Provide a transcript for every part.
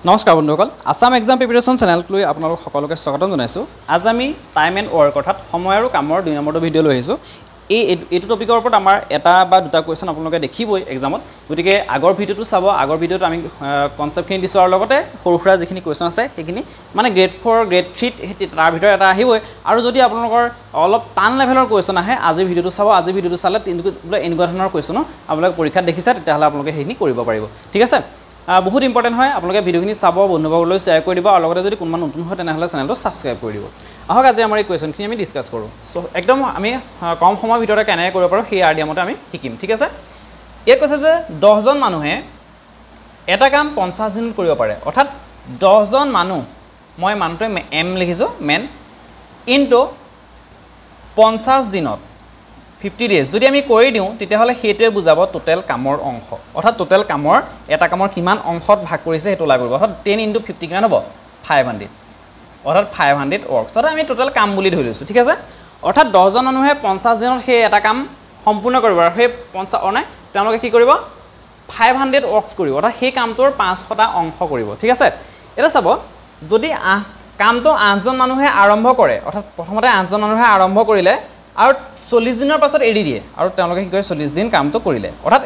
নমস্কাৰ বন্ধুসকল Assam exam preparation চেনেললৈ আপোনালোক সকলোকে স্বাগতম জনাইছোঁ। আজ আমি টাইম এণ্ড ৱৰ্ক অৰ্থাৎ সময় আৰু কামৰ 2 নম্বৰটো ভিডিঅ' লৈ আহিছোঁ। এইটো টপিকৰ ওপৰত আমাৰ এটা বা দুটা কুৱেশ্যন আপোনালোকে দেখিবই এক্সামত, গতিকে আগৰ ভিডিঅ'টো চাব। আগৰ ভিডিঅ'ত আমি কনচেপ্টখিনি দিছোঁ আৰু লগতে সৰু সুৰা যিখিনি কুৱেশ্যন আছে সেইখিনি মানে গ্ৰেড 4 গ্ৰেড 3 তাৰ ভিতৰত এটা আহিবই। আৰু যদি আপোনালোকৰ অলপ টান লেভেলৰ কুৱেশ্যন আহে আজিৰ ভিডিঅ'টো চাব। আজিৰ ভিডিঅ'টো চালে এনেকুৱা ধৰণৰ কুৱেশ্যনো আপোনালোকে পৰীক্ষাত দেখিছে, তেতিয়াহ'লে আপোনালোকে সেইখিনি কৰিব পাৰিব। ঠিক আছে, বহুত ইম্পৰ্টেণ্ট হয়। আপোনালোকে ভিডিঅ'খিনি চাব, বন্ধুবৰ্গলৈ শ্বেয়াৰ কৰি দিব আৰু লগতে যদি কোনোবা নতুন হয় তেনেহ'লে চেনেলটো ছাবস্ক্ৰাইব কৰি দিব। আহক আজি আমাৰ এই কুৱেশ্যনখিনি আমি ডিছকাছ কৰোঁ। চ' একদম আমি কম সময়ৰ ভিতৰতে কেনেকৈ কৰিব পাৰোঁ সেই আইডিয়ামতে আমি শিকিম। ঠিক আছে, ইয়াত কৈছে যে 10জন মানুহে এটা কাম 50 দিনত কৰিব পাৰে, অৰ্থাৎ 10জন মানুহ, মই মানুহটোৱে এম লিখিছোঁ মেন, ইনটু 50 দিনত 50 ডেজ যদি আমি কৰি দিওঁ তেতিয়াহ'লে সেইটোৱে বুজাব টোটেল কামৰ অংশ, অৰ্থাৎ টোটেল কামৰ এটা কামৰ কিমান অংশত ভাগ কৰিছে সেইটো ওলাই পৰিব। অৰ্থাৎ 10 × 50 কিমান হ'ব 500, অৰ্থাৎ 500 ৱৰ্কছ, অৰ্থাৎ আমি টোটেল কাম বুলি ধৰি লৈছোঁ। ঠিক আছে, অৰ্থাৎ 10জন মানুহে 50 দিনত সেই এটা কাম সম্পূৰ্ণ কৰিব আৰু সেই 50 তেওঁলোকে কি কৰিব 500 ৱৰ্কছ কৰিব, অৰ্থাৎ সেই কামটোৰ 500টা অংশ কৰিব। ঠিক আছে, এতিয়া চাব যদি কামটো 8জন মানুহে আৰম্ভ কৰে, অৰ্থাৎ প্ৰথমতে 8জন মানুহে আৰম্ভ কৰিলে আৰু 40 দিনৰ পাছত এৰি দিয়ে আৰু তেওঁলোকে কি কৰে 40 দিন কামটো কৰিলে, অৰ্থাৎ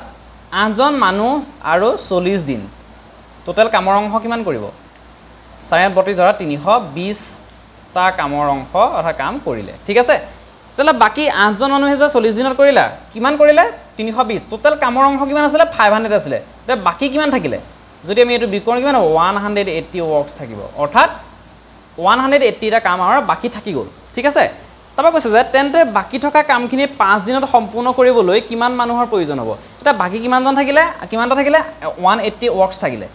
8জন মানুহ আৰু 40 দিন টোটেল কামৰ অংশ কিমান কৰিব 432 ধৰা 320টা কামৰ অংশ অৰ্থাৎ কাম কৰিলে। ঠিক আছে, তেতিয়াহ'লে বাকী 8জন মানুহে যে 40 দিনত কৰিলে কিমান কৰিলে 320, টোটেল কামৰ অংশ কিমান আছিলে 500 আছিলে, এতিয়া বাকী কিমান থাকিলে যদি আমি এইটো বিকৰণ কিমান হ'ব 180 ৱৰ্কছ থাকিব, অৰ্থাৎ 180টা কাম আমাৰ বাকী থাকি গ'ল। ঠিক আছে, তাৰপৰা কৈছে যে তেন্তে বাকী থকা কামখিনি 5 দিনত সম্পূৰ্ণ কৰিবলৈ কিমান মানুহৰ প্ৰয়োজন হ'ব। এতিয়া বাকী কিমানটা থাকিলে 180 ৱৰ্কছ থাকিলে,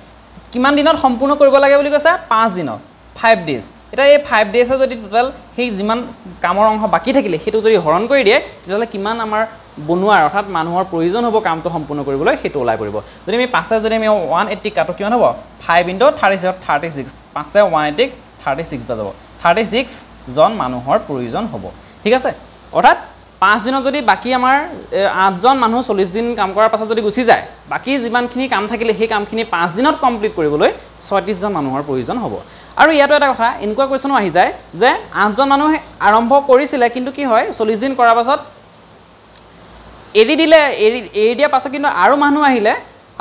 কিমান দিনত সম্পূৰ্ণ কৰিব লাগে বুলি কৈছে 5 দিনত 5 ডেজ। এতিয়া এই 5 ডেজে যদি টোটেল সেই যিমান কামৰ অংশ বাকী থাকিলে সেইটো যদি হৰণ কৰি দিয়ে তেতিয়াহ'লে কিমান আমাৰ বনোৱাৰ অৰ্থাৎ মানুহৰ প্ৰয়োজন হ'ব কামটো সম্পূৰ্ণ কৰিবলৈ সেইটো ওলাই পৰিব। যদি আমি 5 যদি আমি 180 কাটো কিমান হ'ব 5 × 36, 5 180 36 বাজাব, 36জন মানুহৰ প্ৰয়োজন হ'ব। ঠিক আছে, অৰ্থাৎ 5 দিনত যদি বাকী আমাৰ 8জন মানুহ 40 দিন কাম কৰাৰ পাছত যদি গুচি যায়, বাকী যিমানখিনি কাম থাকিলে সেই কামখিনি 5 দিনত কমপ্লিট কৰিবলৈ 36জন মানুহৰ প্ৰয়োজন হ'ব। আৰু ইয়াতো এটা কথা এনেকুৱা কুৱেশ্যনো আহি যায় যে 8জন মানুহে আৰম্ভ কৰিছিলে কিন্তু কি হয় 40 দিন কৰাৰ পাছত এৰি দিলে, এৰি দিয়াৰ পাছত কিন্তু আৰু মানুহ আহিলে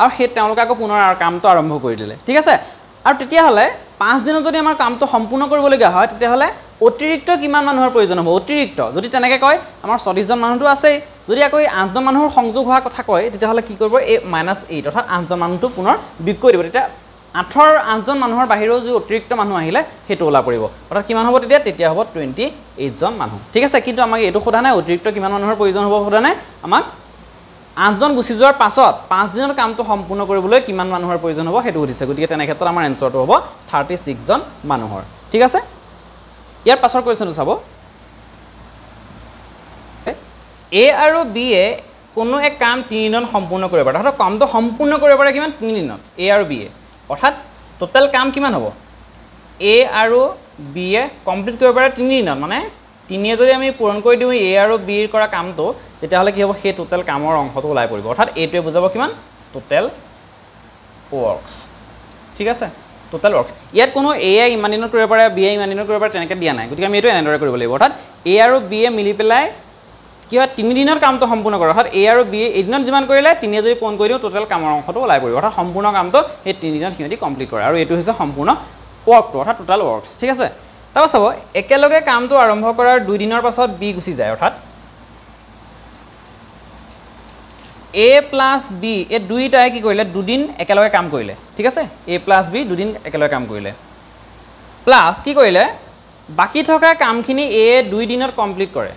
আৰু সেই তেওঁলোকে আকৌ পুনৰ কামটো আৰম্ভ কৰি দিলে। ঠিক আছে, আৰু তেতিয়াহ'লে 5 দিনত যদি আমাৰ কামটো সম্পূৰ্ণ কৰিবলগীয়া হয় তেতিয়াহ'লে অতিৰিক্ত কিমান মানুহৰ প্ৰয়োজন হ'ব। অতিৰিক্ত যদি তেনেকৈ কয় আমাৰ 40জন মানুহটো আছেই, যদি আকৌ 8জন মানুহৰ সংযোগ হোৱাৰ কথা কয় তেতিয়াহ'লে কি কৰিব এই -8 অৰ্থাৎ 8জন মানুহটো পুনৰ বিয়োগ কৰি দিব, তেতিয়া 8জন মানুহৰ বাহিৰেও যি অতিৰিক্ত মানুহ আহিলে সেইটো ওলাই পৰিব, অৰ্থাৎ কিমান হ'ব তেতিয়া হ'ব 28জন মানুহ। ঠিক আছে, কিন্তু আমাক এইটো সোধা নাই অতিৰিক্ত কিমান মানুহৰ প্ৰয়োজন হ'ব সোধা নাই, আমাক 8জন গুচি যোৱাৰ পাছত 5 দিনৰ কামটো সম্পূৰ্ণ কৰিবলৈ কিমান মানুহৰ প্ৰয়োজন হ'ব সেইটো সুধিছে, গতিকে তেনে ক্ষেত্ৰত আমাৰ এনচাৰটো হ'ব 36জন মানুহৰ। ঠিক আছে, ইয়াৰ পাছৰ কুৱেশ্যনটো চাব, এ আৰু বি এ কোনো এক কাম 3 দিনত সম্পূৰ্ণ কৰিব পাৰে, অৰ্থাৎ কামটো সম্পূৰ্ণ কৰিব পাৰে কিমান 3 দিনত এ আৰু বি এ, অৰ্থাৎ টোটেল কাম কিমান হ'ব এ আৰু বি এ কমপ্লিট কৰিব পাৰে 3 দিনত, মানে 3 যদি আমি পূৰণ কৰি দিওঁ এ আৰু বিৰ কৰা কামটো তেতিয়াহ'লে কি হ'ব সেই টোটেল কামৰ অংশটো ওলাই পৰিব, অৰ্থাৎ এইটোৱে বুজাব কিমান টোটেল ৱৰ্কছ। ঠিক আছে, টোটেল ৱৰ্কছ, ইয়াত কোনো এ ইমান দিনত কৰিব পাৰে বি ইমান দিনত কৰিব পাৰে তেনেকৈ দিয়া নাই, গতিকে আমি এইটো এনেদৰে কৰিব লাগিব, অৰ্থাৎ এ আৰু বি এ মিলি পেলাই কি হয় 3 দিনত কামটো সম্পূৰ্ণ কৰে, অৰ্থাৎ এ আৰু বি এদিনত যিমান কৰিলে 3 যদি পূৰণ কৰি দিওঁ টোটেল কামৰ অংশটো ওলাই পৰিব, অৰ্থাৎ সম্পূৰ্ণ কামটো সেই 3 দিনত সিহঁতি কমপ্লিট কৰে আৰু এইটো হৈছে সম্পূৰ্ণ ৱৰ্কটো অৰ্থাৎ টোটেল ৱৰ্কছ। ঠিক আছে, তাৰপৰা চাব একেলগে কামটো আৰম্ভ কৰাৰ 2 দিনৰ পাছত বি গুচি যায়, অৰ্থাৎ এ প্লাছ বি এই দুইটাই কি কৰিলে 2 দিন একেলগে কাম কৰিলে। ঠিক আছে, এ প্লাছ বি 2 দিন একেলগে কাম কৰিলে, প্লাছ কি কৰিলে বাকী থকা কামখিনি এ 2 দিনত কমপ্লিট কৰে,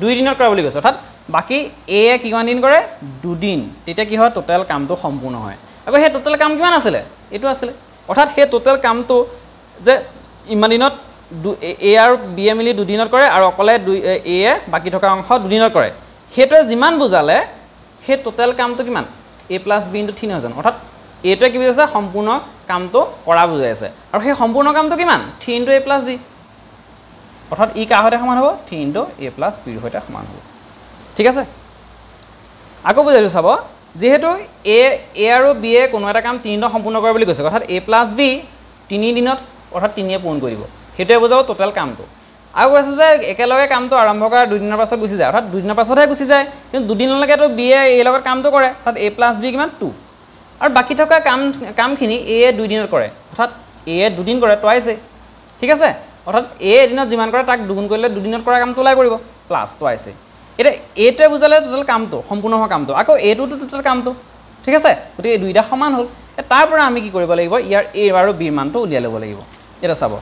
2 দিনত কৰা বুলি কৈছে, অৰ্থাৎ বাকী এ কিমান দিন কৰে 2 দিন, তেতিয়া কি হয় টোটেল কামটো সম্পূৰ্ণ হয়। আকৌ সেই টোটেল কাম কিমান আছিলে এইটো আছিলে, অৰ্থাৎ সেই টোটেল কামটো যে ইমান দিনত এ আৰু বি এ মিলি 2 দিনত কৰে আৰু অকলে এ বাকী থকা অংশ 2 দিনত কৰে, সেইটোৱে যিমান বুজালে সেই টোটেল কামটো কিমান এ প্লাছ বি ইনটু 3 হৈ, অৰ্থাৎ এইটোৱে কি বুজাইছে সম্পূৰ্ণ কামটো কৰা বুজাই আছে আৰু সেই সম্পূৰ্ণ কামটো কিমান 3 × a + b, অৰ্থাৎ ই কাৰ সৈতে সমান হ'ব 3 × a + b ৰ সৈতে সমান হ'ব। ঠিক আছে, আকৌ বুজাই দিওঁ চাব, যেহেতু এ আৰু বি এ কোনো এটা কাম 3 দিনত সম্পূৰ্ণ কৰে বুলি কৈছে, অৰ্থাৎ a + b 3 দিনত অৰ্থাৎ 3 পূৰণ কৰি দিব হেতুৱে বুজাব টোটাল কামটো আৰু কৈছে যে একেলগে কামটো আৰম্ভ কৰা 2 দিনৰ পাছত গুচি যায় অৰ্থাৎ 2 দিনৰ পাছতহে গুচি যায় কিন্তু 2 দিনলৈকে তো বি এ এই লগত কামটো কৰে অৰ্থাৎ a + b কিমান 2 আৰু বাকি থকা কামখিনি a 2 দিনত কৰে অৰ্থাৎ a 2 দিন কৰে টুৱাইছে ঠিক আছে অৰ্থাৎ a এদিনত যিমান কৰে তাক দুগুণ কৰিলে 2 দিনত কৰা কামটো ওলাই পৰিব প্লাস টুৱাইছে এটা এটোৱে বুজালে টোটাল কামটো সম্পূৰ্ণ হোৱা কামটো আকৌ এটোটো টোটাল কামটো ঠিক আছে গতিকে এই দুইটা সমান হ'ল তাৰ পৰা আমি কি কৰিব লাগিব ইয়াৰ a আৰু b মানটো উলিয়াই ল'ব লাগিব এটা চাব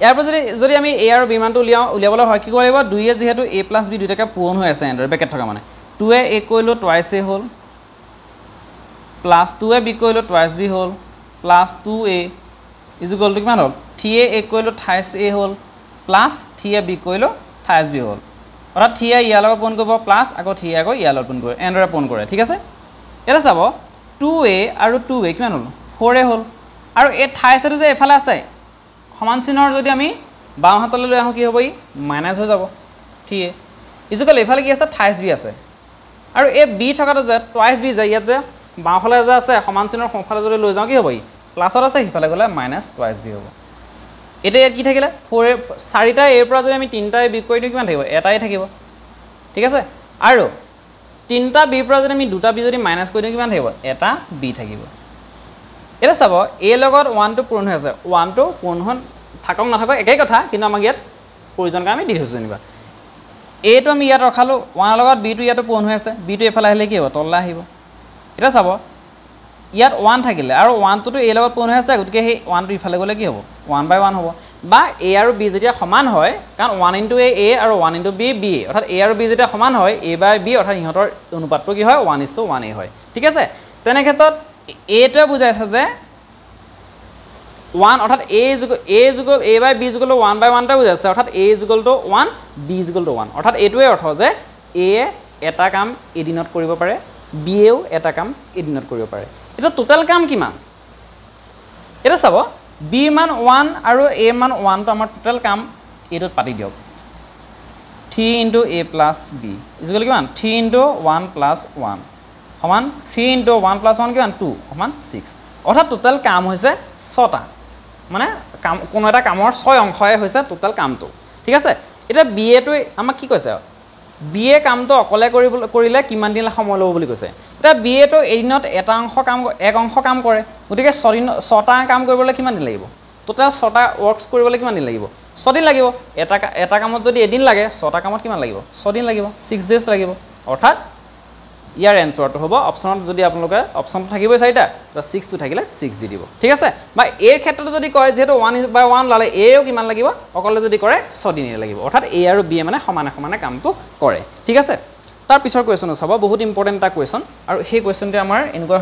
ইয়াৰ পৰা যদি আমি a আৰু b মানটো উলিয়াবলৈ হয় কি কৰিব লাগিব 2 এ যেহেতু a + b দুইটাকে পূৰণ হৈ আছে এন্ডৰ ব্ৰেকেট থকা মানে 2 এ a কৰিলো টুৱাইছ a হ'ল প্লাস 2 এ b কৰিলো টুৱাইছ b হ'ল প্লাস 2a ইকুয়াল টু কিমান হ'ল 3a a কৰিলো 28a হ'ল প্লাস 3a b কৰিলো 28b হ'ল অৰ্থাৎ 3a ইয়াৰ লগত পূৰণ কৰিব প্লাস আকৌ 3a আকৌ ইয়াৰ লগত পূৰণ কৰে এন্ডৰে পূৰণ কৰে ঠিক আছে এটা চাব 2a আৰু 2a কিমান হ'ল 4a হ'ল আৰু এই 28 যে এফালে আছে সমান চিহ্নৰ যদি আমি বাওঁ হাতলৈ লৈ আহো কি হ'ব ই মাইনাস হৈ যাব 3a ইকুয়াল এফালে কি আছে 28b আছে আৰু এই b থকাটো যে টুৱাইছ b যায় ইয়াত যে বাওঁফালে যে আছে সমান চিহ্নৰ সোঁফালে যদি লৈ যাওঁ কি হ'ব ই প্লাসত আছে সিফালে গ'লে মাইনাস টুৱাইছ b হ'ব এটা ইয়াত কি থাকিলে 4টা a পৰা যদি আমি 3টা a b কৰি দিও কিমান থাকিব এটাই থাকিব ঠিক আছে আৰু 3টা b পৰা যদি আমি 2টা b যদি মাইনাস কৰি দিও কিমান থাকিব এটা b থাকিব এটা চাব a লগত 1 টো পূৰণ হৈ আছে 1 টো পূৰণ হন থাকক নাথাকক একেই কথা কিন্তু আমাক ইয়াত প্ৰয়োজন কাম আমি দি থৈছো যেনিবা a টো আমি ইয়াত ৰখালো 1 লগত b টো ইয়াত পূৰণ হৈ আছে b টো এফালে আহিলে কি হ'ব তললৈ আহিব এটা চাব ইয়াত 1 থাকিলে আৰু 1 টো a লগত পূৰণ হৈ আছে গতিকে সেই 1 টো ইফালে গ'লে কি হ'ব 1/1 হ'ব বা a আৰু b যেতিয়া সমান হয় কাৰণ 1 * a আৰু 1 * b b অৰ্থাৎ a আৰু b যেতিয়া সমান হয় a/b অৰ্থাৎ ইহঁতৰ অনুপাতটো কি হয় 1:1 হয় ঠিক আছে তেনে ক্ষেত্ৰত a টোৱে বুজাইছে যে 1 অৰ্থাৎ a/b = 1/1 টা বুজাইছে অৰ্থাৎ a = 1 b = 1 অৰ্থাৎ এটোৱে অৰ্থ যে a এটা কাম এদিনত কৰিব পাৰে b এও এটা কাম এদিনত কৰিব পাৰে এটা টোটাল কাম কিমান এটা চাব b মান 1 আৰু a মান 1 টো আমাৰ টোটাল কাম এটোত পাতি দিয়ক 3 * a + b = কিমান 3 * 1 + 1 সমান 3 * 1 + 1 কিমান 2 সমান 6 অৰ্থাৎ টোটাল কাম হৈছে 6টা মানে কাম কোনো এটা কামৰ 6 অংশয়ে হৈছে টোটাল কামটো ঠিক আছে এটা b এ টো আমাক কি কৈছে b এ কামটো অকলে কৰিলে কিমান দিন সময় ল'ব বুলি কৈছে এটা b এ টো এদিনত এক অংশ কাম কৰে গতিকে 6টা কাম কৰিবলৈ কিমান দিন লাগিব টোটাল 6টা ওয়াৰ্কস কৰিবলৈ কিমান দিন লাগিব 6 দিন লাগিব এটা কামত যদি এদিন লাগে 6টা কামত কিমান লাগিব 6 দিন লাগিব 6 ডেজ লাগিব অৰ্থাৎ ইয়াৰ এনসাৰটো হ'ব অপচনত যদি আপোনালোকে অপচনটো থাকিবই 4টা তো 6 টো থাকিলে 6 দি দিব ঠিক আছে বা এৰ ক্ষেত্ৰত যদি কয় যেহেতু 1/1 লালে এও কিমান লাগিব অকলে যদি কৰে 6 দিন লাগিব অৰ্থাৎ a আৰু b মানে সমানে কামটো কৰে ঠিক আছে তাৰ পিছৰ কোৱেশ্চন চাব বহুত ইম্পৰ্টেন্ট এটা কোৱেশ্চন আৰু সেই কোৱেশ্চনটো আমাৰ এনেকুৱা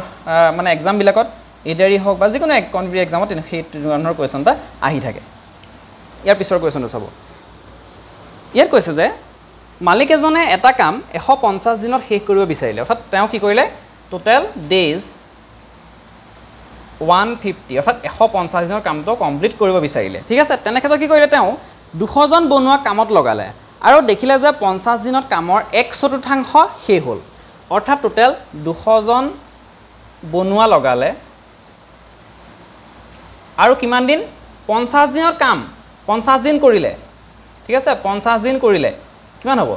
মানে এক্সাম বিলাকত এডাৰি হওক বা যিকোনো এক কম্পিটিটিভ এক্সামত সেই ধৰণৰ কোৱেশ্চনটা আহি থাকে ইয়াৰ পিছৰ কোৱেশ্চনটো চাব ইয়াত কৈছে যে মালিক এজনে এটা কাম 150 দিনত শেষ কৰিব বিচাৰিলে অৰ্থাৎ তেওঁ কি কৰিলে টোটাল ডেজ 150 অৰ্থাৎ 150 দিনৰ কামটো কমপ্লিট কৰিব বিচাৰিলে ঠিক আছে তেনে ক্ষেত্ৰত কি কৰিলে তেওঁ 200 জন বনুৱা কামত লগালে আৰু দেখিলে যে 50 দিনত কামৰ 1/4 শেষ হ'ল অৰ্থাৎ টোটাল 200 জন বনুৱা লগালে আৰু কিমান দিন 50 দিনৰ কাম 50 দিন কৰিলে ঠিক আছে 50 দিন কৰিলে কিমান হ'ব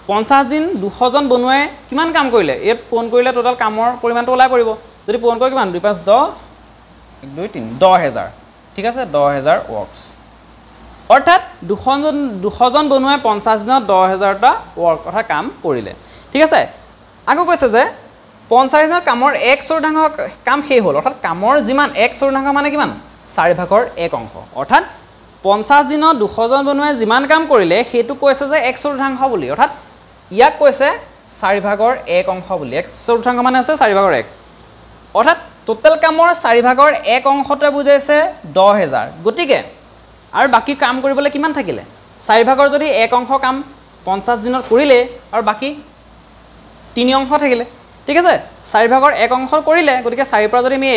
50 দিন 200 জন বনুৱাই কিমান কাম কৰিলে এই পূৰণ কৰিলে টোটাল কামৰ পৰিমাণটো ওলাই পৰিব যদি পূৰণ কৰে কিমান 2 5 10 1 2 3 10000 ঠিক আছে 10000 ওয়ার্কস অৰ্থাৎ 200 জন বনুৱাই 50 দিনত 10000টা ওয়াৰ্ক অৰ্থাৎ কাম কৰিলে ঠিক আছে আকৌ কৈছে যে 50 দিনৰ কামৰ 1/4 কাম শেষ হ'ল অৰ্থাৎ কামৰ যিমান 1/4 মানে কিমান 4/1 অংশ অৰ্থাৎ 50 দিনত 200 জন বনুৱাই যিমান কাম কৰিলে হেতু কৈছে যে 1/4 বুলি অৰ্থাৎ ইয়াক কৈছে 4/1 অংশ বুলি 1/4 মানে আছে 4/1 অৰ্থাৎ টোটাল কামৰ 4/1 অংশতে বুজাইছে 10000 গতিকে আৰু বাকি কাম কৰিবলৈ কিমান থাকিলে 4/1 যদি 1 অংশ কাম 50 দিনত কৰিলে আৰু বাকি 3 অংশ থাকিলে ঠিক আছে 4/1 অংশ কৰিলে গতিকে 4 পৰা যদি আমি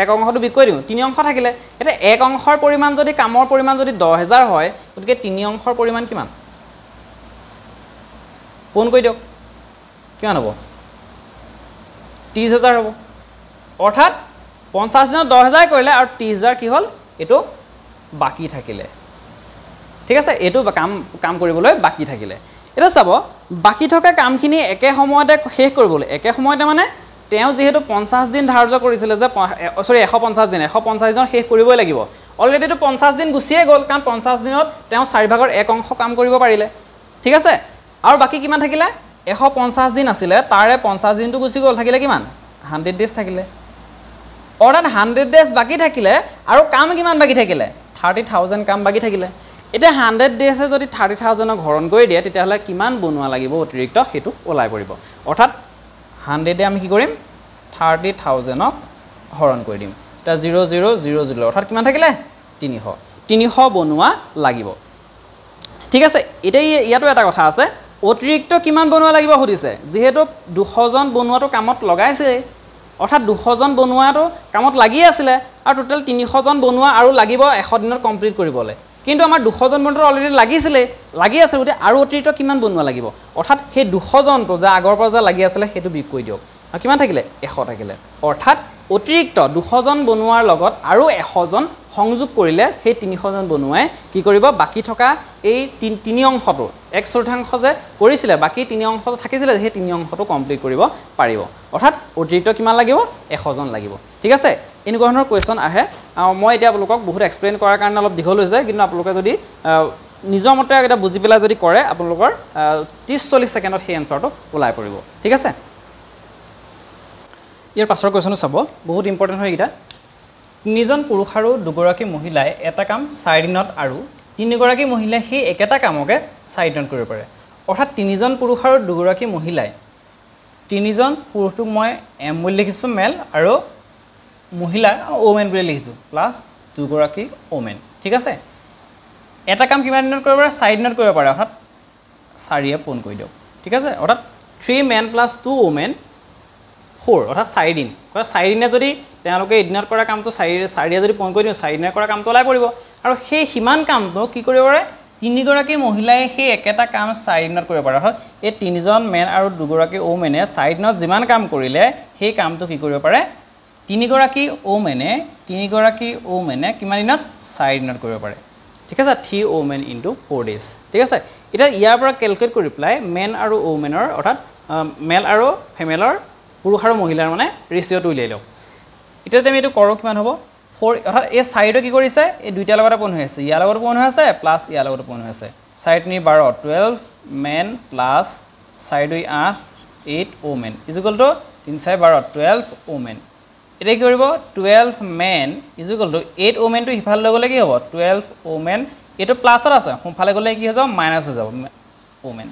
1 অংশটো বিক কৰি দিও 3 অংশ থাকিলে এটা 1 অংশৰ পৰিমাণ যদি কামৰ পৰিমাণ যদি 10000 হয় গতিকে 3 অংশৰ পৰিমাণ কিমান পূৰণ কৰি দিওক কিমান হ'ব 30000 হ'ব অৰ্থাৎ 50 দিনত 10,000 কৰিলে আৰু 30,000 কি হ'ল এটো বাকি থাকিলে ঠিক আছে এটো কাম কৰিবলৈ বাকি থাকিলে এটা চাব বাকি থকা কামখিনি একে সময়তে শেষ কৰিবলৈ একে সময়তে মানে তেওঁ যেহেতু 50 দিন ধাৰ্য কৰিছিল যে সৰি 150 দিন 150 দিন শেষ কৰিবই লাগিব অলৰেডি তো 50 দিন গুছিয়ে গ'ল কাৰণ 50 দিনত তেওঁ 4 ভাগৰ 1 অংশ কাম কৰিব পাৰিলে ঠিক আছে আৰু বাকি কিমান থাকিলে 150 দিন আছিল তাৰে 50 দিনটো গুছি গ'ল থাকিলে কিমান 100 ডেজ থাকিলে অৰ্থাৎ 100 ডেজ বাকি থাকিলে আৰু কাম কিমান বাকি থাকিলে 30,000 কাম বাকি থাকিলে এটা 100 ডেজে যদি 30,000 হৰণ কৰি দিয়ে তেতিয়াহলে কিমান বনোৱা লাগিব অতিৰিক্ত হেতু ওলাই পৰিব অৰ্থাৎ 100 এ আমি কি কৰিম 30,000 হৰণ কৰি দিম এটা 0000 অৰ্থাৎ কিমান থাকিলে 300 বনোৱা লাগিব ঠিক আছে এটা ইয়াতো এটা কথা আছে অতিৰিক্ত কিমান বনোৱা লাগিব হদিছে যেহেতু 200 জন বনোৱাটো কামত লগাইছে অৰ্থাৎ 200 জন বনোৱাটো কামত লাগি আছিল আৰু টোটাল 300 জন বনোৱা আৰু লাগিব 100 দিনত কমপ্লিট কৰিবলৈ কিন্তু আমাৰ 200 জন বনোৱাটো অলৰেডি লাগি আছে গতে আৰু অতিৰিক্ত কিমান বনোৱা লাগিব অৰ্থাৎ সেই 200 জনটো যে আগৰ পৰা যে লাগি আছিল হেতু বিক কৰি দিওক আৰু কিমান থাকিলে 100 থাকিলে অৰ্থাৎ অতিৰিক্ত 200 জন বনোৱাৰ লগত আৰু 100 জন সংযোগ কৰিলে সেই 300 জন বনোৱাই কি কৰিব বাকি থকা এই 3 অংশটো 1/4 যে কৰিছিল বাকি 3 অংশ থাকিছিল সেই 3 অংশটো কমপ্লিট কৰিব পাৰিব অৰ্থাৎ অতিৰিক্ত কিমান লাগিব 100 জন লাগিব ঠিক আছে এনেকুৱা ধৰণৰ কোৱেশ্চন আহে মই এতিয়া আপোনালোকক বহুত এক্সপ্লেইন কৰাৰ কাৰণে অলপ দীঘল হৈ যায় কিন্তু আপোনালোকে যদি নিজৰ মতে এটা বুজি পেলাই যদি কৰে আপোনালোকৰ 30-40 সেকেন্ডত সেই এনসাৰটো ওলাই পৰিব ঠিক আছে ইয়াৰ পাছৰ কোৱেশ্চনটো চাব বহুত ইম্পৰ্টেন্ট হয় এটা তিনিজন পুৰুষ আৰু দুগৰাকী মহিলাই এটা কাম 4 দিনত আৰু তিনিগৰাকী মহিলাই সেই একেটা কামকে 4 দিনত কৰিব পাৰে অৰ্থাৎ তিনিজন পুৰুষ আৰু দুগৰাকী মহিলাই তিনিজন পুৰুষক মই এম বুলি লিখিছো মেল আৰু মহিলা ওমেন বুলি লিখিছো প্লাস দুগৰাকী ওমেন ঠিক আছে এটা কাম কিমান দিনত কৰিব পাৰে 4 দিনত কৰিব পাৰে অৰ্থাৎ 4 এ পূৰণ কৰি দিও ঠিক আছে অৰ্থাৎ 3 men plus 2 women 4 অৰ্থাৎ 4 দিন 4 দিনে যদি তেওঁলোকে এদিনত কৰা কামটো 4 যদি পূৰণ কৰি দিও 4 দিনে কৰা কামটো ওলাই পৰিব আৰু সেই হিমান কামটো কি কৰিব পাৰে তিনিগৰাকী মহিলাই সেই একেটা কাম 4 দিনত কৰিব পাৰে অৰ্থাৎ এই তিনিজন মেন আৰু দুগৰাকী ওমেনে 4 দিনত যিমান কাম কৰিলে সেই কামটো কি কৰিব পাৰে তিনিগৰাকী ওমেনে কিমান দিনত 4 দিনত কৰিব পাৰে ঠিক আছে 3 women into 4 days ঠিক আছে এটা ইয়াৰ পৰা ক্যালকুলেট কৰি প্লাই মেন আৰু ওমেনৰ অৰ্থাৎ মেল আৰু ফিমেলৰ পুৰুষ আৰু মহিলাৰ মানে ৰেশিওটো উলিয়াই লও এটা আমি এটো কৰো কিমান হ'ব 4 অৰ্থাৎ এই 4টো কি কৰিছে এই দুইটা লগতে পূৰণ হৈ আছে ইয়াৰ লগতে পূৰণ হৈ আছে প্লাস ইয়াৰ লগতে পূৰণ হৈ আছে 4 নি 12 12 men plus 4 2 8 8 women is equal to 3 4 12 12 women এটা কি কৰিব 12 men is equal to 8 women to হিফালে গলে কি হ'ব 12 women এটো প্লাসত আছে হোমফালে গলে কি হৈ যাব মাইনাস হৈ যাব women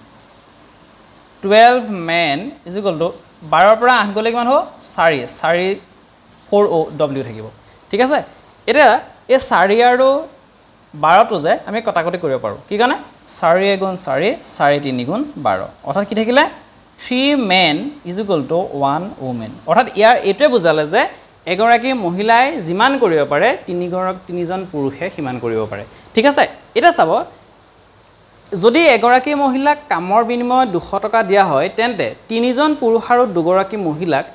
12 men is equal to 12 পৰা 8 গলে কিমান হ'ব 4 4 o w থাকিব ঠিক আছে এটা এই 4 আৰু 12 টো যে আমি কটাকটি কৰিব পাৰো কি কাৰণে 4 গুণ 4 4 3 গুণ 12 অৰ্থাৎ কি থাকিলে 3 men is equal to 1 woman অৰ্থাৎ ইয়াৰ এটোৱে বুজালে যে এগৰাকী মহিলাই যিমান কৰিব পাৰে তিনিজন পুৰুষে সিমান কৰিব পাৰে ঠিক আছে এটা চাব যদি এগৰাকী মহিলাক কামৰ বিনিময়ত 200 টকা দিয়া হয় তেন্তে তিনিজন পুৰুষ আৰু দুগৰাকী মহিলাক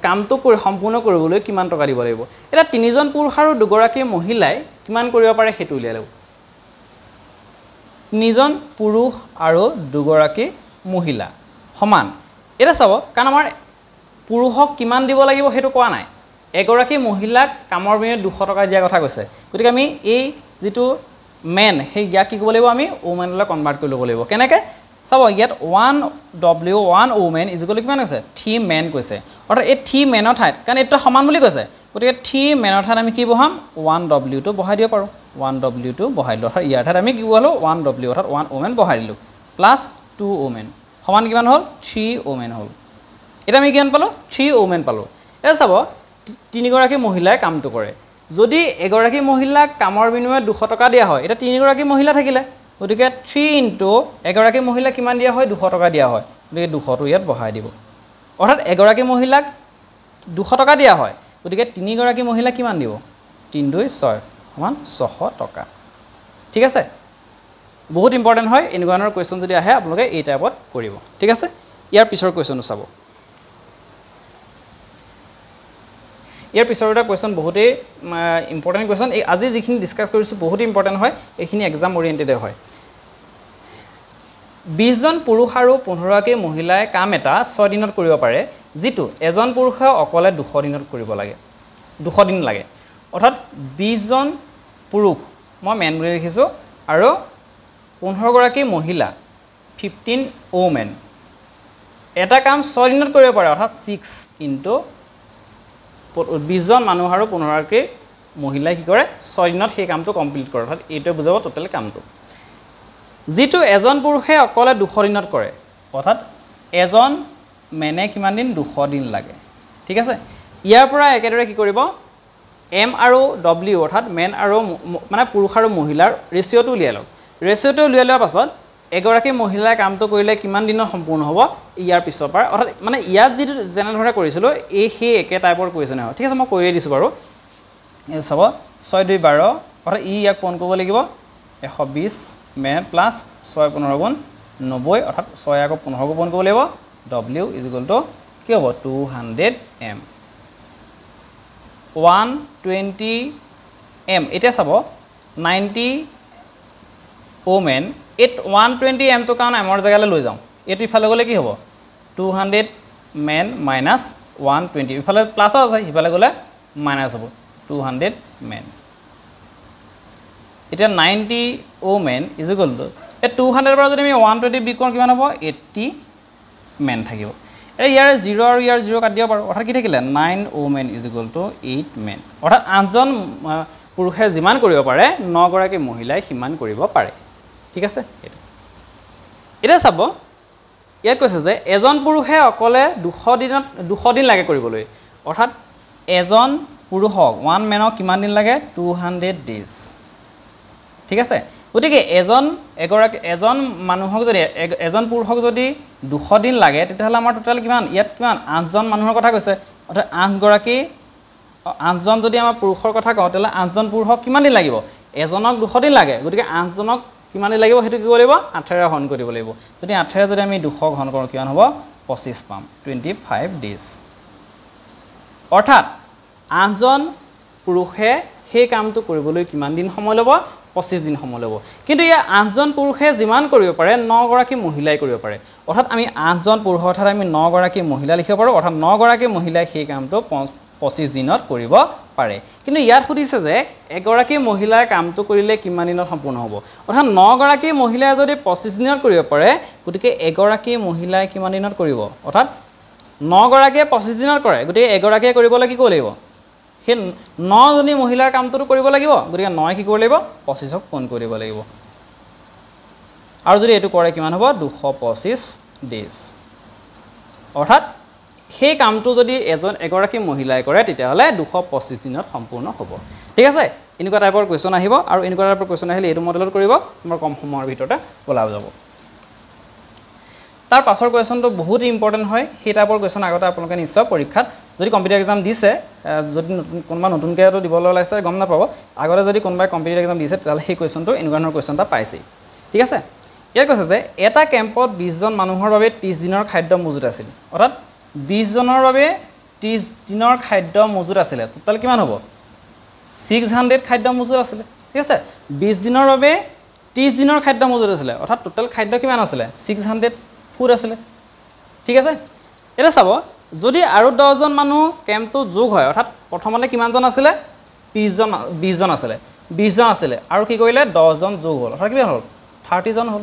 কামটো সম্পূৰ্ণ কৰিবলৈ কিমান টকা দিব লাগিব এটা তিনিজন পুৰুষ আৰু দুগৰাকী মহিলাই কিমান কৰিব পাৰে হেতু উলিয়াই লও তিনিজন পুৰুষ আৰু দুগৰাকী মহিলা সমান এটা চাব কাৰণ আমাৰ পুৰুষক কিমান দিব লাগিব হেতু কোৱা নাই এগৰাকী মহিলাক কামৰ বিনিময়ত 200 টকা দিয়া কথা কৈছে গতিকে আমি এই যেটো মেন হে ইয়া কি কৰিব লাগিব আমি ওমেনলৈ কনভাৰ্ট কৰি ল'ব লাগিব কেনেকৈ চাব ইয়াত 1 w 1 woman ইজ ইকুৱেল কিমান আছে 3 men কৈছে অৰ্থাৎ এই 3 মেনৰ ঠাইত কাৰণ এটা সমান বুলি কৈছে গতিকে 3 মেনৰ ঠাইত আমি কি বহাম 1 w টো বহাই দিব পাৰো 1 w টো বহাই দিলো অৰ্থাৎ ইয়াৰ ঠাইত আমি কি বহালো 1 w অৰ্থাৎ 1 woman বহাই দিলো প্লাস 2 women সমান কিমান হ'ল 3 women হ'ল এটা আমি কিমান পালো 3 women পালো এটা চাব তিনিগৰাকী মহিলাই কামটো কৰে যদি এগৰাকী মহিলাক কামৰ বিনিময়ত 200 টকা দিয়া হয় এটা তিনিগৰাকী মহিলা থাকিলে গতিকে 3 ইনটু এগৰাকী মহিলা কিমান দিয়া হয় 200 টকা দিয়া হয় গতিকে 200 টো ইয়াত বহাই দিব অৰ্থাৎ এগৰাকী মহিলাক 200 টকা দিয়া হয় গতিকে তিনিগৰাকী মহিলা কিমান দিব 3 2 6 সমান 600 টকা ঠিক আছে বহুত ইম্পৰ্টেন্ট হয় এনেকুৱা ধৰণৰ কোৱেশ্চন যদি আহে আপোনালোকে এই টাইপত কৰিব ঠিক আছে ইয়াৰ পিছৰ কোৱেশ্চনটো চাব ইয়াৰ পিছৰ এটা কুৱেশ্যন বহুতেই ইম্পৰ্টেণ্ট কুৱেশ্যন এই আজি যিখিনি ডিছকাছ কৰিছোঁ বহুত ইম্পৰ্টেণ্ট হয় এইখিনি এক্সাম অৰিয়েণ্টেডে হয় 20 জন পুৰুষ আৰু 15গৰাকী মহিলাই কাম এটা 6 দিনত কৰিব পাৰে যিটো এজন পুৰুষে অকলে 200 দিনত কৰিব লাগে 200 দিন লাগে অৰ্থাৎ 20 জন পুৰুষ মই মেন বুলি লিখিছোঁ আৰু 15গৰাকী মহিলা 15 ওমেন এটা কাম 6 দিনত কৰিব পাৰে অৰ্থাৎ 6 ইনটু 20 জন মানুহ আৰু 15গৰাকী মহিলাই কি কৰে 6 দিনত সেই কামটো কমপ্লিট কৰে অৰ্থাৎ এইটোৱে বুজাব টোটেল কামটো যিটো এজন পুৰুষে অকলে 200 দিনত কৰে অৰ্থাৎ এজন মেনে কিমান দিন 200 দিন লাগে ঠিক আছে ইয়াৰ পৰা একেদৰে কি কৰিব এম আৰু ডব্লিউ অৰ্থাৎ মেন আৰু মানে পুৰুষ আৰু মহিলাৰ ৰেচিঅ'টো উলিয়াই লওক ৰেচিঅ'টো উলিয়াই লোৱাৰ পাছত এগৰাকী মহিলাই কামটো কৰিলে কিমান দিনত সম্পূৰ্ণ হ'ব ইয়াৰ পিছৰ পৰা অৰ্থাৎ মানে ইয়াত যিটো যেনেধৰণে কৰিছিলোঁ এই সেই একে টাইপৰ কুৱেশ্যন হয় ঠিক আছে মই কৰিয়ে দিছোঁ বাৰু এই চাব 6 2 12 অৰ্থাৎ ইয়াক পূৰণ কৰিব লাগিব 120 মেন প্লাছ 6 15 গুণ 90 অৰ্থাৎ 6 আকৌ 15 গুণ পূৰণ কৰিব লাগিব ডব্লিউ ইজ ইকুৱেল টু কি হ'ব 200 এম 120 এম এতিয়া চাব 90 ওমেন 120 এমটোৰ কাৰণে এমৰ জেগালৈ লৈ যাওঁ এইটো ইফালে গ'লে কি হ'ব 200 মেন মাইনাছ 120 ইফালে প্লাছ আছে ইফালে গ'লে মাইনাছ হ'ব 200 মেন এতিয়া 90 ওমেন ইজ ইকুৱেল টু এই 200 পৰা যদি আমি 120 বিয়োগ কৰোঁ কিমান হ'ব 80 মেন থাকিব এতিয়া ইয়াৰে 0 আৰু ইয়াৰ 0 কাটি দিব পাৰোঁ অৰ্থাৎ কি থাকিলে 9 women is equal to 8 men অৰ্থাৎ 8জন পুৰুষে যিমান কৰিব পাৰে 9গৰাকী মহিলাই সিমান কৰিব পাৰে ঠিক আছে এতিয়া চাব ইয়াত কৈছে যে এজন পুৰুষে অকলে 200 দিন লাগে কৰিবলৈ অৰ্থাৎ এজন পুৰুষক 1 মেনক কিমান দিন লাগে 200 ডেজ ঠিক আছে গতিকে এজন মানুহক যদি এজন পুৰুষক যদি 200 দিন লাগে তেতিয়াহ'লে আমাৰ টোটাল কিমান ইয়াত কিমান 8জন মানুহৰ কথা কৈছে অৰ্থাৎ 8জন যদি আমাৰ পুৰুষৰ কথা কওঁ তেতিয়াহ'লে 8জন পুৰুষক কিমান দিন লাগিব এজনক 200 দিন লাগে গতিকে 8জনক কিমান দিন লাগিব সেইটো কি কৰিব লাগিব 8 ঘন কৰিব লাগিব যদি 8 যদি আমি 200 ঘন কৰোঁ কিমান হ'ব 25 পাম 25 ডেজ অৰ্থাৎ 8জন পুৰুষে সেই কামটো কৰিবলৈ কিমান দিন সময় ল'ব 25 দিন সময় ল'ব কিন্তু ইয়াৰ 8জন পুৰুষে যিমান কৰিব পাৰে 9গৰাকী মহিলাই কৰিব পাৰে অৰ্থাৎ আমি 8জন পুৰুষ অৰ্থাৎ আমি 9গৰাকী মহিলা লিখিব পাৰোঁ অৰ্থাৎ 9গৰাকী মহিলাই সেই কামটো 25 দিনত কৰিব পাৰে কিন্তু ইয়াত সুধিছে যে এগৰাকী মহিলাই কামটো কৰিলে কিমান দিনত সম্পূৰ্ণ হ'ব অৰ্থাৎ 9গৰাকী মহিলাই যদি 25 দিনত কৰিব পাৰে গতিকে এগৰাকী মহিলাই কিমান দিনত কৰিব অৰ্থাৎ 9গৰাকীয়ে 25 দিনত কৰে গতিকে এগৰাকীয়ে কৰিবলৈ কি কৰিব লাগিব সেই 9জনী মহিলাৰ কামটো কৰিব লাগিব গতিকে 9 কি কৰিব লাগিব 25ক পূৰণ কৰিব লাগিব আৰু যদি এইটো কৰে কিমান হ'ব 225 ডেজ অৰ্থাৎ সেই কামটো যদি এগৰাকী মহিলাই কৰে তেতিয়াহ'লে 225 দিনত সম্পূৰ্ণ হ'ব ঠিক আছে এনেকুৱা টাইপৰ কুৱেশ্যন আহিব আৰু এনেকুৱা টাইপৰ কুৱেশ্যন আহিলে এইটো মডেলত কৰিব আমাৰ কম সময়ৰ ভিতৰতে ওলাই যাব তাৰ পাছৰ কুৱেশ্যনটো বহুত ইম্পৰ্টেণ্ট হয় সেই টাইপৰ কুৱেশ্যন আগতে আপোনালোকে নিশ্চয় পৰীক্ষাত যদি কম্পিটিটিভ এক্সাম দিছে যদি কোনোবা নতুনকৈ এইটো দিবলৈ ওলাইছে গম নাপাব আগতে যদি কোনোবাই কম্পিটিটিভ এক্সাম দিছে তেতিয়াহ'লে সেই কুৱেশ্যনটো এনেকুৱা ধৰণৰ কুৱেশ্যন এটা পাইছেই ঠিক আছে ইয়াত কৈছে যে এটা কেম্পত 20 জন মানুহৰ বাবে 30 দিনৰ খাদ্য মজুত আছিল অৰ্থাৎ 20 জনৰ বাবে 30 দিনৰ খাদ্য মজুত আছিলে টোটাল কিমান হ'ব 600 খাদ্য মজুত আছিলে ঠিক আছে 20 দিনৰ বাবে 30 দিনৰ খাদ্য মজুত আছিলে অৰ্থাৎ টোটাল খাদ্য কিমান আছিলে 600 ফুড আছিলে ঠিক আছে এটা চাব যদি আৰু 10 জন মানুহ কেম্পটো যোগ হয় অৰ্থাৎ প্ৰথমতে কিমানজন আছিলে 20 জন আছিলে আৰু কি কৰিলে 10 জন যোগ হ'ল অৰ্থাৎ কিমান হ'ল 30 জন হ'ল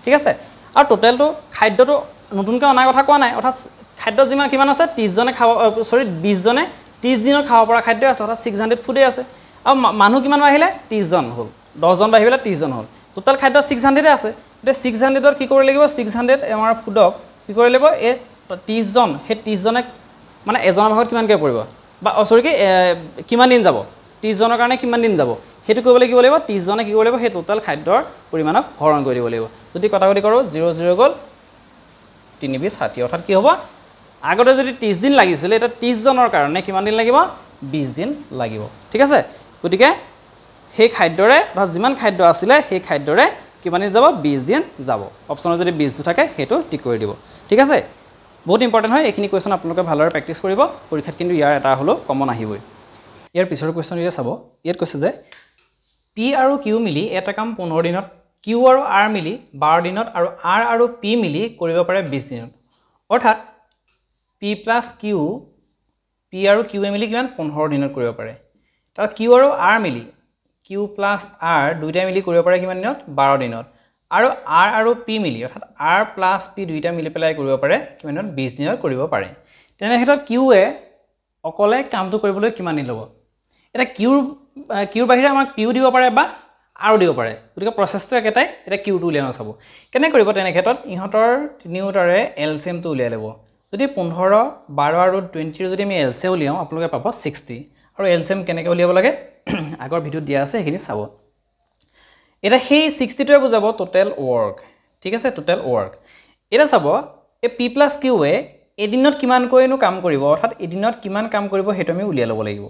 ঠিক আছে আৰু টোটেলটো খাদ্যটো নতুনকৈ অনাৰ কথা কোৱা নাই অৰ্থাৎ খাদ্য যিমান কিমান আছে 30 জনে খাব 20 জনে 30 দিনত খাব পৰা খাদ্য আছে অৰ্থাৎ 600 ফুডে আছে আৰু মানুহ কিমান আহিলে 30 জন হ'ল 10 জন বাঢ়ি পেলাই 30 জন হ'ল টোটাল খাদ্য 600 আছে এতিয়া 600ৰ কি কৰিব লাগিব 600 আমাৰ ফুডক কি কৰিব লাগিব এই 30 জন সেই 30 জনে মানে এজনৰ ভাগত কিমানকৈ পৰিব বা কি কিমান দিন যাব 30 জনৰ কাৰণে কিমান দিন যাব সেইটো কৰিবলৈ কি লাগিব 30 জনে কি কৰিব লাগিব সেই টোটাল খাদ্যৰ পৰিমাণক হৰণ কৰি দিব লাগিব যদি কটাকটি কৰোঁ 0 0 গ'ল 3 20 60 অৰ্থাৎ কি হ'ব আগতে যদি 30 দিন লাগিছিলে এটা 30 জনৰ কাৰণে কিমান দিন লাগিব 20 দিন লাগিব ঠিক আছে গতিকে সেই খাদ্যৰে অৰ্থাৎ যিমান খাদ্য আছিলে সেই খাদ্যৰে কিমান দিন যাব 20 দিন যাব অপশ্যনত যদি 20 থাকে সেইটো টিক কৰি দিব ঠিক আছে বহুত ইম্পৰ্টেণ্ট হয় এইখিনি কুৱেশ্যন আপোনালোকে ভালদৰে প্ৰেক্টিছ কৰিব পৰীক্ষাত কিন্তু ইয়াৰ এটা হ'লেও কমন আহিবই ইয়াৰ পিছৰ কুৱেশ্যন এতিয়া চাব ইয়াত কৈছে যে পি আৰু কিউ মিলি এটা কাম 15 দিনত কিউ আৰু আৰ মিলি 12 দিনত আৰু আৰ আৰু পি মিলি কৰিব পাৰে 20 দিনত অৰ্থাৎ পি প্লাছ কিউ পি আৰু কিউ মিলি কিমান 15 দিনত কৰিব পাৰে তাৰ কিউ আৰু আৰ মিলি কিউ প্লাছ আৰ দুইটা মিলি কৰিব পাৰে কিমান দিনত 12 দিনত আৰু আৰ আৰু পি মিলি অৰ্থাৎ আৰ প্লাছ পি দুইটা মিলি পেলাই কৰিব পাৰে কিমান দিনত 20 দিনত কৰিব পাৰে তেনে ক্ষেত্ৰত কিউৱে অকলে কামটো কৰিবলৈ কিমান দিন ল'ব এটা কিউৰ বাহিৰে আমাক পিউ দিব পাৰে বা আৰু দিব পাৰে গতিকে প্ৰচেছটো একেটাই এটা কিউটো উলিয়াই চাব কেনে কৰিব তেনে ক্ষেত্ৰত ইহঁতৰ তিনিওটাৰে এলচিএমটো উলিয়াই ল'ব যদি 15 12 আৰু 20 যদি আমি এলচিএম উলিয়াও আপোনালোকে পাব 60 আৰু এলচিএম কেনেকৈ উলিয়াব লাগে আগৰ ভিডিঅ'ত দিয়া আছে সেইখিনি চাব এটা সেই 60টোৱে বুজাব টোটেল ৱৰ্ক ঠিক আছে টোটেল ৱৰ্ক এটা চাব এই পি প্লাছ কিউৱে এদিনত কিমানকৈনো কাম কৰিব অৰ্থাৎ এদিনত কিমান কাম কৰিব সেইটো আমি উলিয়াই ল'ব লাগিব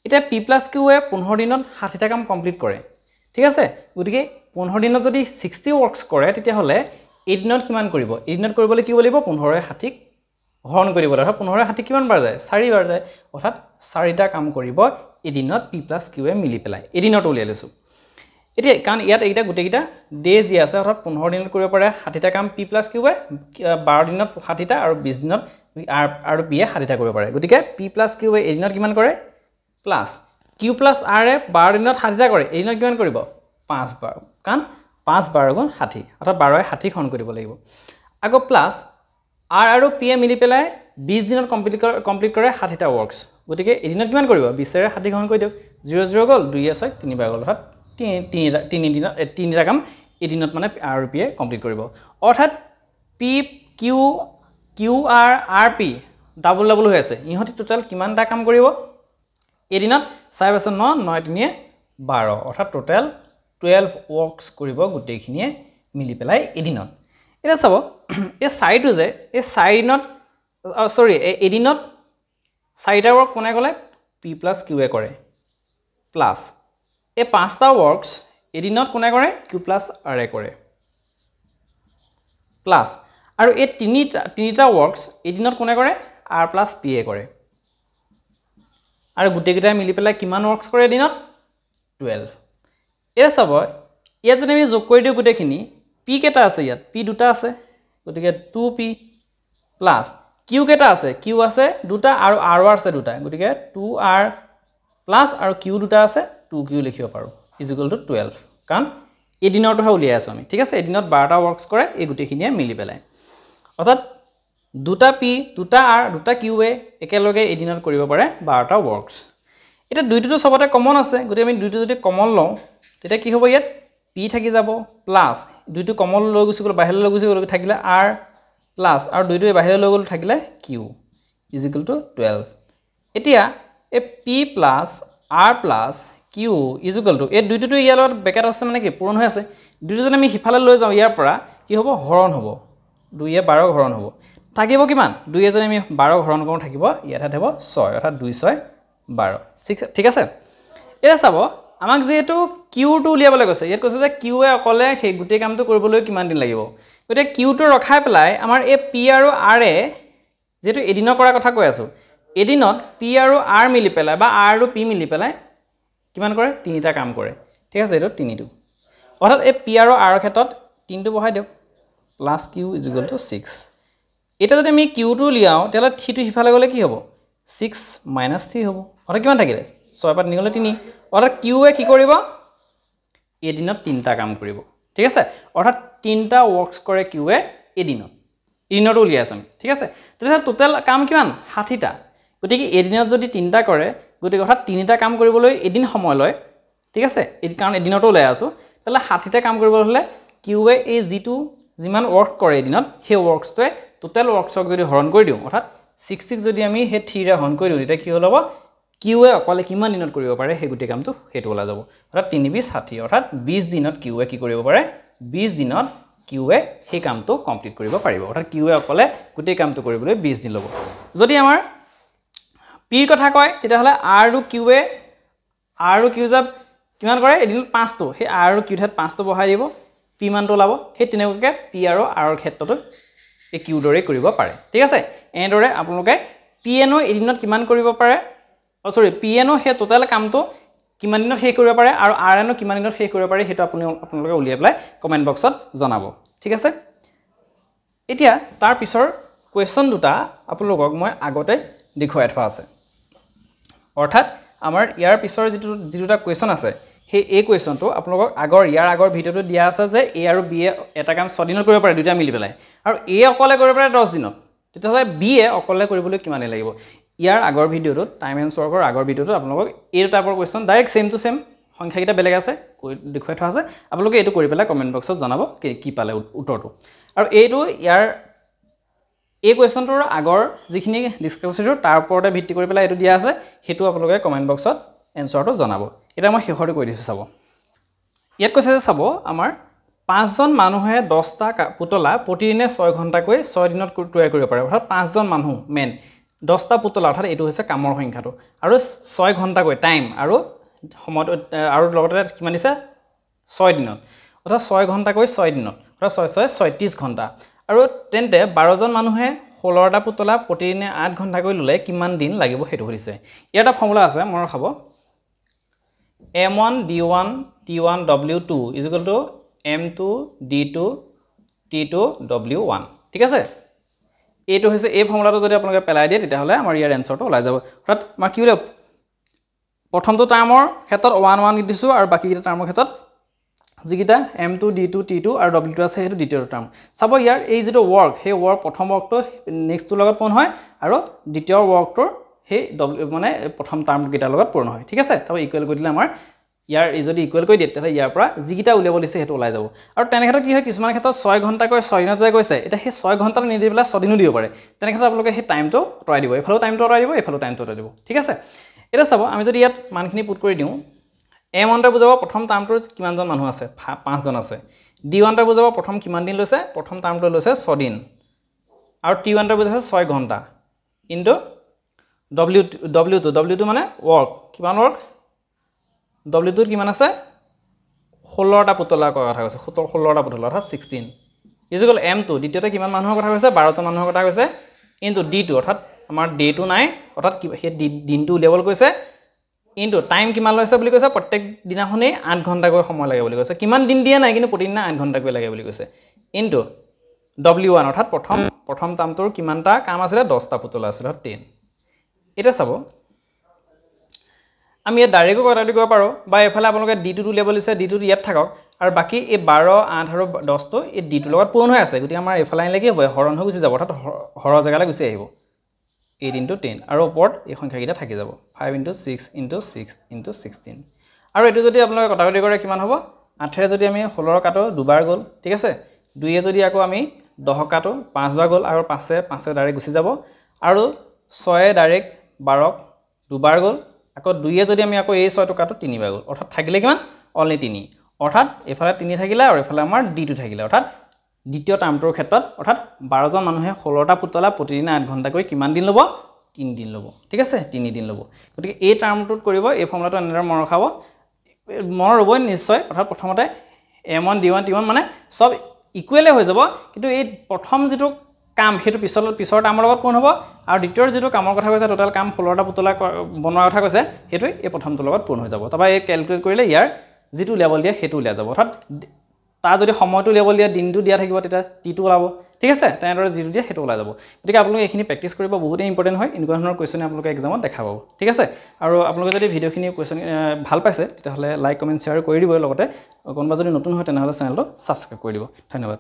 এতিয়া পি প্লাছ কিউৱে 15 দিনত 60টা কাম কমপ্লিট কৰে ঠিক আছে গতিকে 15 দিনত যদি 60 ৱৰ্কছ কৰে তেতিয়াহ'লে এদিনত কিমান কৰিব এদিনত কৰিবলৈ কি লাগিব 15ৰে 60ক হৰণ কৰিব অৰ্থাৎ 15ৰে 60 কিমান বাৰ যায় 4 বাৰ যায় অৰ্থাৎ 4টা কাম কৰিব এদিনত পি প্লাছ কিউৱে মিলি পেলাই এদিনত উলিয়াই লৈছোঁ এতিয়া কাৰণ ইয়াত এইটা গোটেইকেইটা ডেজ দিয়া আছে অৰ্থাৎ 15 দিনত কৰিব পাৰে 60টা কাম পি প্লাছ কিউৱে 12 দিনত 60টা আৰু 20 দিনত আৰ আৰু পিয়ে 60টা কৰিব পাৰে গতিকে পি প্লাছ কিউৱে এদিনত কিমান কৰে প্লাছ কিউ প্লাছ আৰে 12 দিনত 60টা কৰে এদিনত কিমান কৰিব 5 বাৰ কাৰণ 5 বাৰ গুণ 60 অৰ্থাৎ 12ৰে 60 খন কৰিব লাগিব আকৌ প্লাছ আৰ আৰু পিয়ে মিলি পেলাই 20 দিনত কমপ্লিট কৰে 60টা ৱৰ্কছ গতিকে এদিনত কিমান কৰিব 20ৰে 60 খন কৰি দিয়ক 0 গ'ল 2 6 3 বাৰ গ'ল অৰ্থাৎ 3টা কাম এদিনত মানে আৰ আৰু পিয়ে কমপ্লিট কৰিব অৰ্থাৎ P Q R P double হৈ আছে ইহঁতি টোটাল কিমানটা কাম কৰিব এদিনত 4 × 9 9 3 12 অৰ্থাৎ টোটেল 12 ৱৰ্কছ কৰিব গোটেইখিনিয়ে মিলি পেলাই এদিনত এটা চাব এই 4টো যে এই 4 দিনত এদিনত 4টা ৱৰ্ক কোনে ক'লে পি প্লাছ কিউৱে কৰে প্লাছ এই 5টা ৱৰ্কছ এদিনত কোনে কৰে কিউ প্লাছ আৰে কৰে প্লাছ আৰু এই তিনিটা ৱৰ্কছ এদিনত কোনে কৰে আৰ প্লাছ পিয়ে কৰে আৰু গোটেইকেইটাই মিলি পেলাই কিমান ৱৰ্কছ কৰে এদিনত 12 এটা চাব ইয়াত যদি আমি যোগ কৰি দিওঁ গোটেইখিনি পি কেইটা আছে ইয়াত পি দুটা আছে গতিকে 2p প্লাছ কিউ কেইটা আছে কিউ আছে দুটা আৰু আৰ আছে দুটা গতিকে 2r প্লাছ আৰু কিউ দুটা আছে 2q লিখিব পাৰোঁ ইকুৱেল টু 12 কাৰণ এদিনৰটোহে উলিয়াই আছোঁ আমি ঠিক আছে এদিনত 12টা ৱৰ্কছ কৰে এই গোটেইখিনিয়ে মিলি পেলাই অৰ্থাৎ দুটা পি দুটা আৰ দুটা কিউৱে একেলগে এদিনত কৰিব পাৰে 12টা ৱৰ্কছ এটা দুইটোতো সবতে কমন আছে গতিকে আমি দুইটো যদি কমন লওঁ তেতিয়া কি হ'ব ইয়াত পি থাকি যাব প্লাছ দুইটো কমন লৈ গুচি গ'ল বাহিৰলৈ লৈ গুচি গ'ল থাকিলে আৰ প্লাছ আৰু দুইটোৱে বাহিৰলৈ লৈ গ'ল থাকিলে কিউ ইকুৱেল টু 12 এতিয়া এই P plus R plus Q equal to এই দুইটোতো ইয়াৰ লগত বেকেট আছে মানে কি পূৰণ হৈ আছে দুইটো যদি আমি সিফালে লৈ যাওঁ ইয়াৰ পৰা কি হ'ব হৰণ হ'ব 2 এ 12 হৰণ হ'ব থাকিব কিমান 2 এ যদি আমি 12 হৰণ কৰোঁ থাকিব ইয়াত থাকিব 6 অৰ্থাৎ 2 6 12 ঠিক আছে এটা চাব আমাক যেহেতু কিউটো উলিয়াবলৈ কৈছে ইয়াত কৈছে যে কিউৱে অকলে সেই গোটেই কামটো কৰিবলৈ কিমান দিন লাগিব গতিকে কিউটো ৰখাই পেলাই আমাৰ এই পি আৰু আৰে যেহেতু এদিনৰ কৰা কথা কৈ আছোঁ এদিনত পি আৰু আৰ মিলি পেলাই বা আৰ আৰু পি মিলি পেলাই কিমান কৰে 3টা কাম কৰে ঠিক আছে এইটো 3টো অৰ্থাৎ এই পি আৰু আৰৰ ক্ষেত্ৰত 3টো বহাই দিয়ক প্লাছ কিউ ইকুৱেল টু 6 এটা যদি আমি কিউটো উলিয়াওঁ তেতিয়াহ'লে 3টো সিফালে গ'লে কি হ'ব 6 - 3 হ'ব অৰ্থাৎ কিমান থাকিলে 6 পৰা 3 গ'লে 3 অৰ্থাৎ কিউৱে কি কৰিব এদিনত 3টা কাম কৰিব ঠিক আছে অৰ্থাৎ 3টা ৱৰ্কছ কৰে কিউৱে এদিনতো উলিয়াই আছোঁ আমি ঠিক আছে তেতিয়াহ'লে টোটেল কাম কিমান 60টা গতিকে এদিনত যদি 3টা কৰে গতিকে অৰ্থাৎ 3টা কাম কৰিবলৈ এদিন সময় লয় ঠিক আছে কাৰণ এদিনতো ওলাই আছোঁ তেতিয়াহ'লে 60টা কাম কৰিবলৈ হ'লে কিউৱে এই যিমান ৱৰ্ক কৰে এদিনত সেই ৱৰ্কছটোৱে টোটেল ৱৰ্কছক যদি হৰণ কৰি দিওঁ অৰ্থাৎ 6 যদি আমি সেই 3ৰে হৰণ কৰি দিওঁ তেতিয়া কি হ'ল হ'ব কিউৱে অকলে কিমান দিনত কৰিব পাৰে সেই গোটেই কামটো সেইটো ওলাই যাব অৰ্থাৎ 3 × 20 60 অৰ্থাৎ 20 দিনত কিউৱে কি কৰিব পাৰে 20 দিনত কিউৱে সেই কামটো কমপ্লিট কৰিব পাৰিব অৰ্থাৎ কিউৱে অকলে গোটেই কামটো কৰিবলৈ 20 দিন ল'ব যদি আমাৰ পিৰ কথা কয় তেতিয়াহ'লে আৰ আৰু কিউ যাব কিমান কৰে এদিনত 5টো সেই আৰ আৰু কিউ ঠাইত 5টো বহাই দিব পি মানটো ওলাব সেই তেনেকুৱাকৈ পি আৰু আৰৰ ক্ষেত্ৰতো এই কিউৰ দৰে কৰিব পাৰে ঠিক আছে এনেদৰে আপোনালোকে পিএনও এদিনত কিমান কৰিব পাৰে সৰি পিএনও হে টোটাল কামটো কিমান দিনত শেষ কৰিব পাৰে আৰু আৰএনও কিমান দিনত শেষ কৰিব পাৰে হেতু আপোনালোকে উলিয়াই পেলাই কমেন্ট বক্সত জনাব ঠিক আছে এতিয়া তাৰ পিছৰ কোৱেশ্চন দুটা আপোনালোকক মই আগতে দেখুৱাই থোৱা আছে অৰ্থাৎ আমাৰ ইয়াৰ পিছৰ যিটা কোৱেশ্চন আছে সেই এই কোৱেশ্চনটো আপোনালোকক ইয়াৰ আগৰ ভিডিওটো দিয়া আছে যে এ আৰু বি এ এটা কাম 6 দিনত কৰিব পাৰে দুটা মিলি পেলাই আৰু এ অকলে কৰিব পাৰে 10 দিনত তেতিয়াহ'লে বি এ অকলে কৰিবলৈ কিমান লাগিব ইয়াৰ আগৰ ভিডিওটো টাইম এণ্ড ওয়াৰ্কৰ আগৰ ভিডিওটো আপোনালোকক এই টাইপৰ question direct same to same সংখ্যাকিটা বেলেগ আছে দেখুৱাই থোৱা আছে আপোনালোকে এটো কৰি পেলাই কমেন্ট বক্সত জনাব কি পালে উত্তৰটো আৰু এইটো ইয়াৰ এই কোৱেশ্চনটোৰ আগৰ যিখিনি ডিসকাস কৰিছো তাৰ ওপৰতে ভিত্তি কৰি পেলাই এটো দিয়া আছে হেতু আপোনালোকে কমেন্ট বক্সত এনসাৰটো জনাব এটা মই শেষৰটো কৈ দিছো চাব ইয়াত কৈছে যে চাব আমাৰ 5 জন মানুহে 10টা পুতলা প্ৰতিদিনে 6 ঘণ্টাকৈ 6 দিনত তৈয়াৰ কৰিব পাৰে অৰ্থাৎ 5 জন মানুহ মেন 10টা পুতলা অৰ্থাৎ এটো হৈছে কামৰ সংখ্যাটো আৰু 6 ঘণ্টাকৈ টাইম আৰু সময় আৰু লগতে কিমান দিছে 6 দিনত অৰ্থাৎ 6 ঘণ্টাকৈ 6 দিনত অৰ্থাৎ 6 36 ঘণ্টা আৰু তেন্তে 12 জন মানুহে 16টা পুতলা প্ৰতিদিনে 8 ঘণ্টাকৈ ললে কিমান দিন লাগিব হেতু কৰিছে এটা ফৰ্মুলা আছে মনৰ খাব m1 d1 t1 w2 m2 d2 t2 w1 ঠিক আছে এইটো হৈছে এই ফৰ্মুলাটো যদি আপোনালোকে পেলাই দিয়ে তেতিয়াহলে আমাৰ ইয়াৰ এনসাৰটো ওলাই যাব অৰ্থাৎ মই কি হলে প্ৰথমটো টাৰ্মৰ ক্ষেত্ৰত 1 1 দিছো আৰু বাকিটা টাৰ্মৰ ক্ষেত্ৰত যিকিটা m2 d2 t2 আৰু w2 আছে হেতু দ্বিতীয় টাৰ্ম চাব ইয়াৰ এই যেটো ওয়াৰ্ক হে ওয়াৰ্ক প্ৰথম ওয়াৰ্কটো নেক্সটৰ লগত পূৰণ হয় আৰু দ্বিতীয় ওয়াৰ্কটোৰ হে মানে প্ৰথম টাৰ্ম কিটা লগত পূৰণ হয় ঠিক আছে তবে ইকুৱেল কৰি দিলে আমাৰ ইয়াৰ যদি ইকুৱেল কৰি দিয়ে তেতিয়াহলে ইয়াৰ পৰা যিকিটা উলিয়াব দিছে হেতু ওলাই যাব আৰু তেনে ক্ষেত্ৰত কি হয় কিছুমান ক্ষেত্ৰত 6 ঘণ্টাকৈ 6 দিনত যায় গৈছে এটা হে 6 ঘণ্টা নিদি পেলাই 6 দিনো দিব পাৰে তেনে ক্ষেত্ৰত আপোনালোকে হে টাইমটো অতৰাই দিব এফালে টাইমটো অতৰাই দিব এফালে টাইমটো অতৰাই দিব ঠিক আছে এটা চাব আমি যদি ইয়াত মানখিনি পুট কৰি দিও m1 টা বুজাব প্ৰথম টাৰ্মটোৰ কিমান জন মানুহ আছে 5 জন আছে d1 টা বুজাব প্ৰথম কিমান দিন লৈছে প্ৰথম টাৰ্মটো লৈছে 6 দিন আৰু t1 টা বুজাছে 6 ঘণ্টা ইনটু w2 মানে ওয়ার্ক কিমান ওয়ার্ক w2 কিমান আছে 16টা পুতলা কথা কৈছে 16টা পুতলা অৰ্থাৎ 16 ইকুৱেল m2 দ্বিতীয়তে কিমান মানুহৰ কথা কৈছে 12 টা মানুহৰ কথা কৈছে ইনটু d2 অৰ্থাৎ আমাৰ d2 নাই অৰ্থাৎ হে দিনটো লেভেল কৈছে ইনটু টাইম কিমান লৈছে বুলি কৈছে প্ৰত্যেক দিনাখনে 8 ঘণ্টাকৈ সময় লাগে বুলি কৈছে কিমান দিন দিয়া নাই কিন্তু প্ৰতিদিনে 8 ঘণ্টাকৈ লাগে বুলি কৈছে ইনটু w1 অৰ্থাৎ প্ৰথম টাৰ্মটোৰ কিমানটা কাম আছিল 10টা পুতলা আছিল অৰ্থাৎ 10 এটা চাব আমি এ ডাইৰেক্ট কটাই কৰিব পাৰো বা এফালে আপোনালোকে d2 টো লেভেল দিছে d2 টো ইয়াত থাকক আৰু বাকি এই 12 8 আৰু 10 টো এই d2 লগত পূৰণ হৈ আছে গতি আমাৰ এফালে লাগি হ'ব হৰণ হৈ গুছি যাব অৰ্থাৎ হৰৰ জাগালৈ গুছি আহিব 8 into 10 আৰু ওপৰত এই সংখ্যাকিটা থাকি যাব 5 into 6 into 6 into 16 আৰু এটো যদি আপোনালোকে কটাকটি কৰে কিমান হ'ব 8 ৰে যদি আমি 16 কাটো দুবাৰ গল ঠিক আছে 2 এ যদি আকৌ আমি 10 কাটো 5 বাৰ গল আৰু 5 এ ডাইৰেক্ট গুছি যাব আৰু 6 এ ডাইৰেক্ট 12 দুবাৰ গল আকৌ 2 এ যদি আমি আকৌ এই 6 টো কাটো 3 বাৰ গল অৰ্থাৎ থাকিলে কিমান অনলি 3 অৰ্থাৎ এফালে 3 থাকিলে আৰু এফালে আমাৰ d2 থাকিলে অৰ্থাৎ দ্বিতীয় টাৰ্মটোৰ ক্ষেত্ৰত অৰ্থাৎ 12 জন মানুহে 16টা পুতলা প্ৰতিদিনে 8 ঘণ্টাকৈ কিমান দিন ল'ব 3 দিন ল'ব ঠিক আছে 3 দিন ল'ব গতিকে এই টাৰ্মটোত কৰিব এই ফৰ্মুলাটো এনেদৰে মন ৰখাব মন ৰবই নিশ্চয় অৰ্থাৎ প্ৰথমতে m1 d1 t1 মানে সব ইকুৱেলে হৈ যাব কিন্তু এই প্ৰথম যেটো কাম হেতু পিছৰ টাৰ্মৰ লগত পূৰণ হ'ব আৰু দ্বিতীয়ৰ যেটো কামৰ কথা কৈছে টোটাল কাম 16টা পুতলা বনোৱাৰ কথা কৈছে হেতু এই প্ৰথমটোৰ লগত পূৰণ হৈ যাব তবা এই ক্যালকুলেট কৰিলে ইয়াৰ যেটো লেভেল দিয়া হেতু উলিয়া যাব অৰ্থাৎ তা যদি সময়টো লেভেল দিয়া দিনটো দিয়া থাকিব তেতিয়া টি2 ওলাব ঠিক আছে তেনেদৰে যেটো দিয়া হেতু ওলাই যাব গতিকে আপোনালোকে এখিনি প্ৰেক্টিস কৰিব বহুত ইম্পৰ্টেন্ট হয় এনেকুৱা ধৰণৰ কোৱেশ্চন আপোনালোকে এক্সামত দেখা পাব ঠিক আছে আৰু আপোনালোকে যদি ভিডিওখিনি কোৱেশ্চন ভাল পাইছে তেতিয়াহলে লাইক কমেন্ট শেয়াৰ কৰি দিব লগতে কোনবা যদি নতুন হয় তেনেহলে চেনেলটো সাবস্ক্ৰাইব কৰি দিব ধন্যবাদ